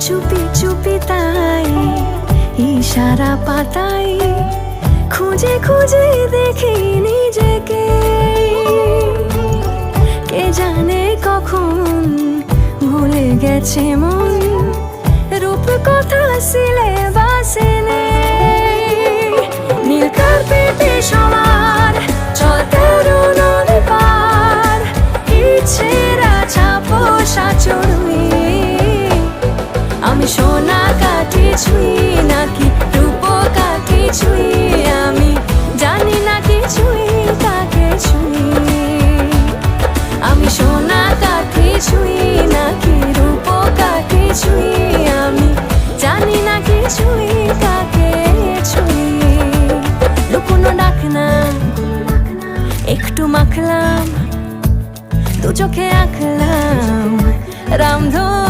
চুপি চুপি তাই ইশারা পাতাই খুঁজে খুঁজে দেখি নিজেকে। কে জানে কখন ভুলে গেছে মন, রূপ কথা সিলেবাসে নেই। নীল কার্পেটে সবার চলতে নদী পার, ইচ্ছেরা ছাপো সাচড়ুই। আমি সোনা কাঠি ছুঁই নাকি রূপ কাঠি ছুঁই, আমি জানি না কিছুই কাকে ছুঁই। আমি সোনা কাঠি ছুঁই নাকি রূপ কাঠি ছুঁই, আমি জানি না কিছুই কাকে ছুঁই। লুকোনো ডাক না একটু মাখলাম, দু চোখে আঁকলাম রামধন।